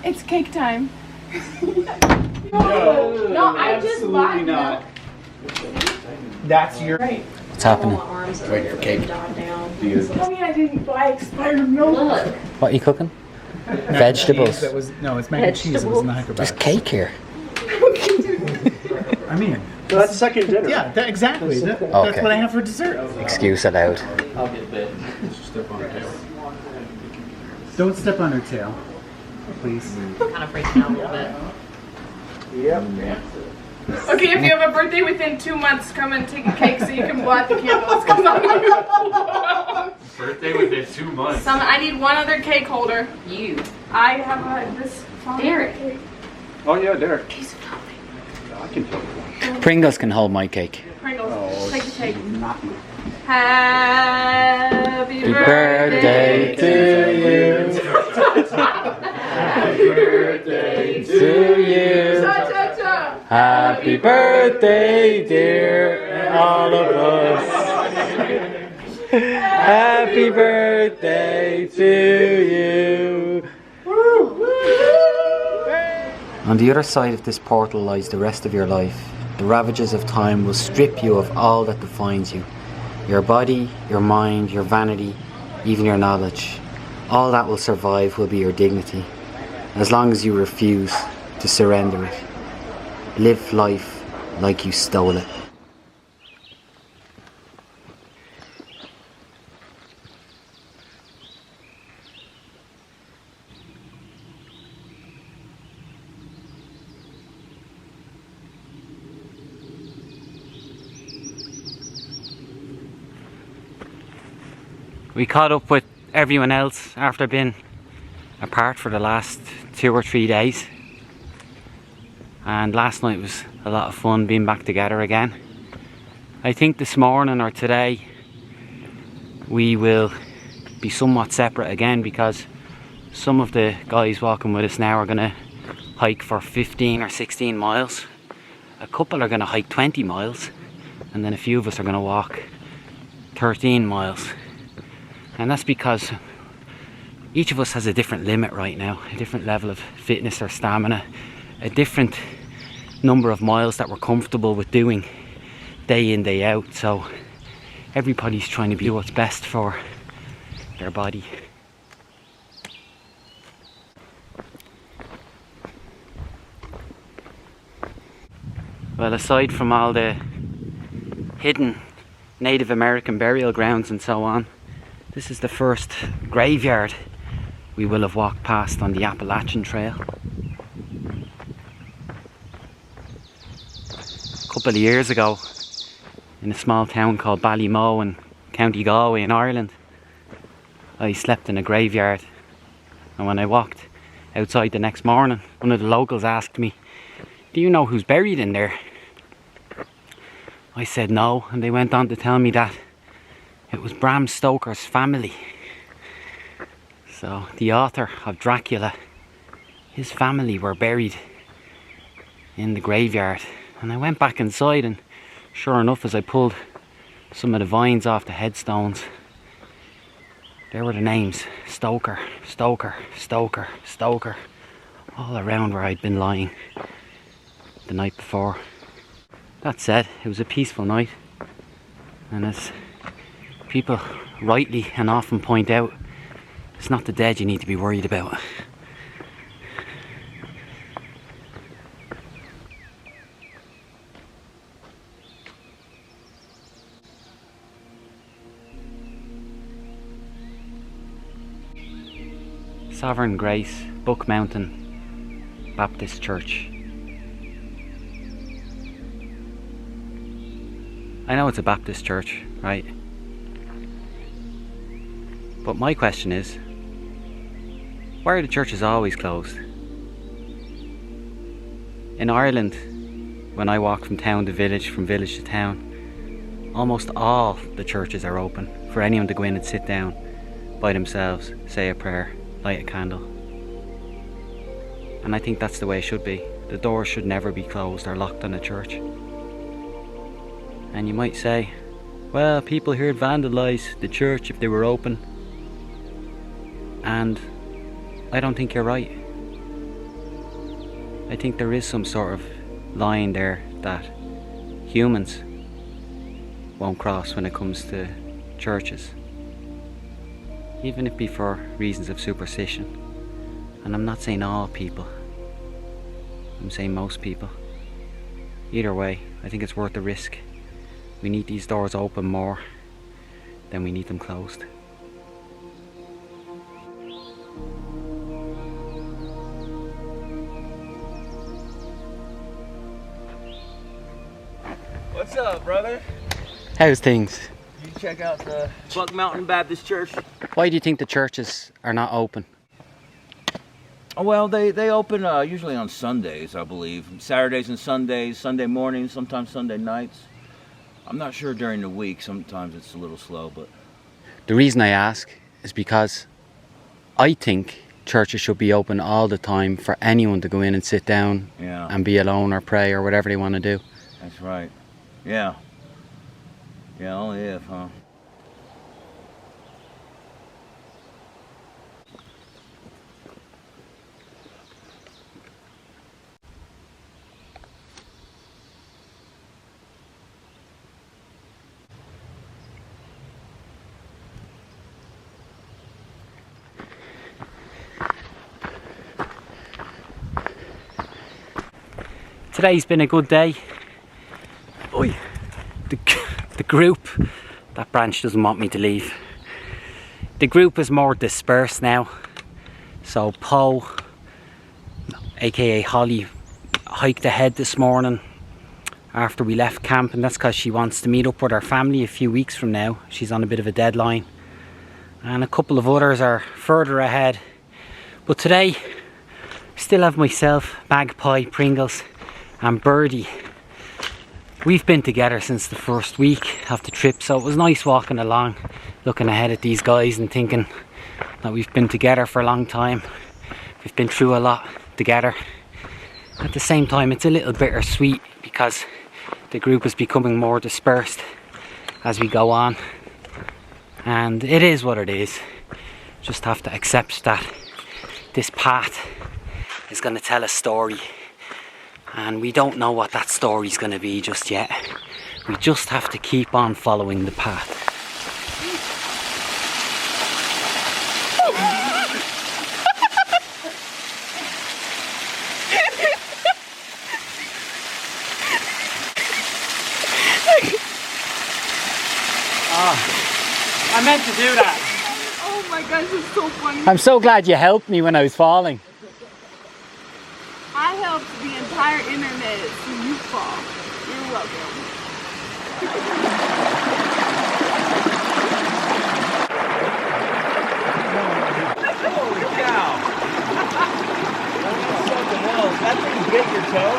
It's cake time. No, I just bought not. That's your. Right. What's happening? Wait for cake. I mean, I didn't buy expired milk. Look. What are you cooking? Vegetables. That was, no, it's mac and cheese. It was in the hyper There's cake here. I mean, So that's second dinner. yeah, exactly. That's Okay. what I have for dessert. Excuse allowed. I'll get bit. Don't step on her tail, please. Kind of freaking out a little bit. Yep. Okay, if you have a birthday within 2 months, come and take a cake so you can blow out the candles. Cause I'm not gonna Birthday within 2 months. I need one other cake holder. You. I have this. Derek. Cake. Oh yeah, Derek. He's filming. I can tell you. Pringles can hold my cake. Pringles. Oh, Take the cake. not Happy Happy birthday to you. Happy birthday To you. Cha-cha-cha. Happy birthday, dear all of us. Happy birthday to you. On the other side of this portal lies the rest of your life. The ravages of time will strip you of all that defines you. Your body, your mind, your vanity, even your knowledge. All that will survive will be your dignity, as long as you refuse to surrender it. Live life like you stole it. We caught up with everyone else after being apart for the last 2 or 3 days, and last night was a lot of fun being back together again. I think this morning or today we will be somewhat separate again, because some of the guys walking with us now are going to hike for 15 or 16 miles. A couple are going to hike 20 miles, and then a few of us are going to walk 13 miles. And that's because each of us has a different limit right now, a different level of fitness or stamina, a different number of miles that we're comfortable with doing day in, day out. So everybody's trying to do what's best for their body. Well, aside from all the hidden Native American burial grounds and so on, this is the first graveyard we will have walked past on the Appalachian Trail. A couple of years ago, in a small town called Ballymoe in County Galway in Ireland, I slept in a graveyard, and when I walked outside the next morning, one of the locals asked me, "Do you know who's buried in there?" I said no, and they went on to tell me that it was Bram Stoker's family. So the author of Dracula, his family were buried in the graveyard. And I went back inside, and sure enough, as I pulled some of the vines off the headstones, there were the names: Stoker, Stoker, Stoker, Stoker, all around where I'd been lying the night before. That said, it was a peaceful night, and as people rightly and often point out, it's not the dead you need to be worried about. Sovereign Grace, Buck Mountain Baptist Church. I know it's a Baptist church, right? But my question is, why are the churches always closed? In Ireland, when I walk from town to village, from village to town, almost all the churches are open for anyone to go in and sit down by themselves, say a prayer, light a candle. And I think that's the way it should be. The doors should never be closed or locked on a church. And you might say, well, people here would vandalise the church if they were open. And I don't think you're right. I think there is some sort of line there that humans won't cross when it comes to churches, even if it be for reasons of superstition. And I'm not saying all people, I'm saying most people. Either way, I think it's worth the risk. We need these doors open more than we need them closed. What's up, brother? How's things? You check out the Buck Mountain Baptist Church? Why do you think the churches are not open? Oh, well, they open usually on Sundays, I believe. Saturdays and Sundays, Sunday mornings, sometimes Sunday nights. I'm not sure during the week. Sometimes it's a little slow, but... The reason I ask is because I think churches should be open all the time for anyone to go in and sit down Yeah. and be alone or pray or whatever they want to do. That's right. Yeah. Yeah, only if, huh? Today's been a good day. Oi. The group, that branch doesn't want me to leave. The group is more dispersed now. So Poe, aka Holly, hiked ahead this morning after we left camp, and that's because she wants to meet up with her family a few weeks from now. She's on a bit of a deadline. And a couple of others are further ahead. But today, still have myself, Magpie, Pringles and Birdie. We've been together since the first week of the trip, so it was nice walking along, looking ahead at these guys and thinking that we've been together for a long time. We've been through a lot together. At the same time, it's a little bittersweet because the group is becoming more dispersed as we go on. And it is what it is. Just have to accept that this path is going to tell a story. And we don't know what that story's going to be just yet. We just have to keep on following the path. I meant to do that. Oh my gosh, it's so funny. I'm so glad you helped me when I was falling. I helped the entire internet so you fall. You're welcome. Holy cow! Something else. That thing bit your toe?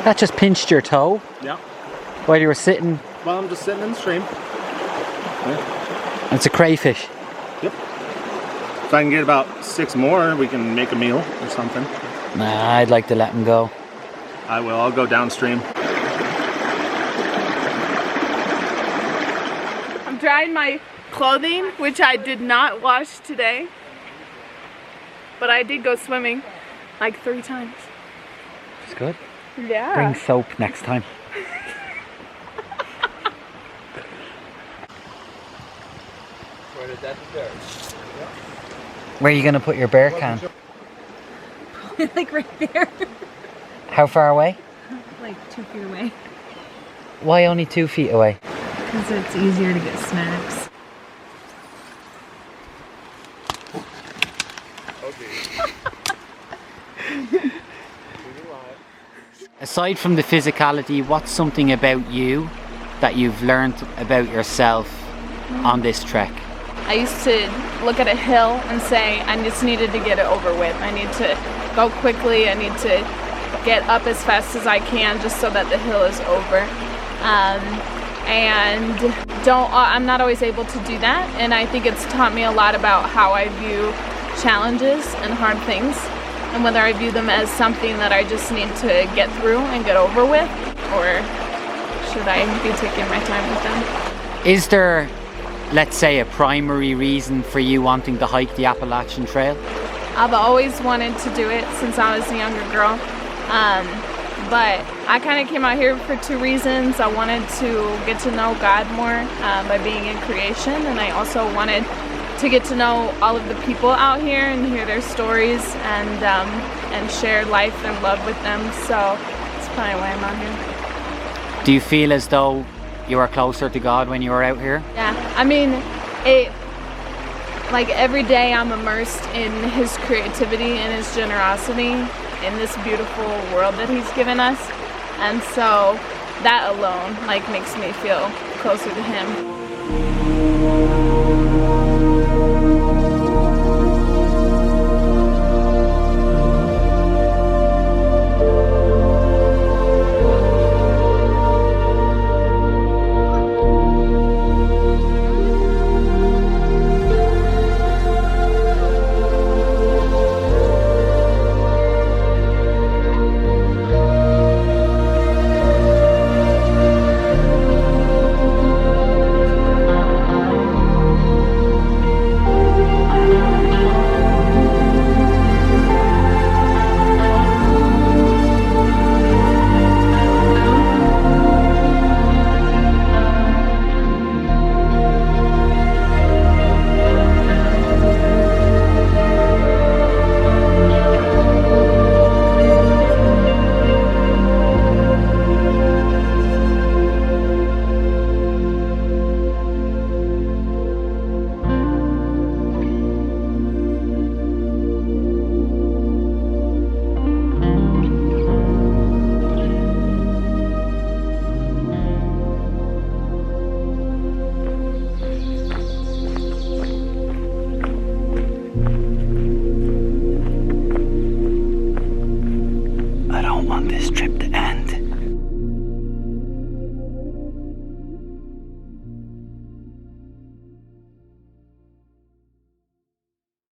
That just pinched your toe Yeah. while you were sitting. Well, I'm just sitting in the stream. It's a crayfish. Yep. If I can get about 6 more, we can make a meal or something. Nah, I'd like to let him go. I will. I'll go downstream. I'm drying my clothing, which I did not wash today. But I did go swimming like 3 times. It's good. Yeah. Bring soap next time. Where are you going to put your bear can? Like right there. How far away? Like 2 feet away. Why only 2 feet away? Because it's easier to get snacks. Aside from the physicality, what's something about you that you've learned about yourself on this trek? I used to look at a hill and say, I just needed to get it over with. I need to go quickly. I need to get up as fast as I can just so that the hill is over. I'm not always able to do that. And I think it's taught me a lot about how I view challenges and hard things, and whether I view them as something that I just need to get through and get over with, or should I be taking my time with them? Is there, let's say, a primary reason for you wanting to hike the Appalachian Trail? I've always wanted to do it since I was a younger girl. But I kind of came out here for two reasons. I wanted to get to know God more by being in creation, and I also wanted to get to know all of the people out here and hear their stories and share life and love with them. So that's probably why I'm out here. Do you feel as though you are closer to God when you are out here? Yeah, I mean, like every day I'm immersed in His creativity and His generosity in this beautiful world that He's given us, and so that alone like makes me feel closer to Him.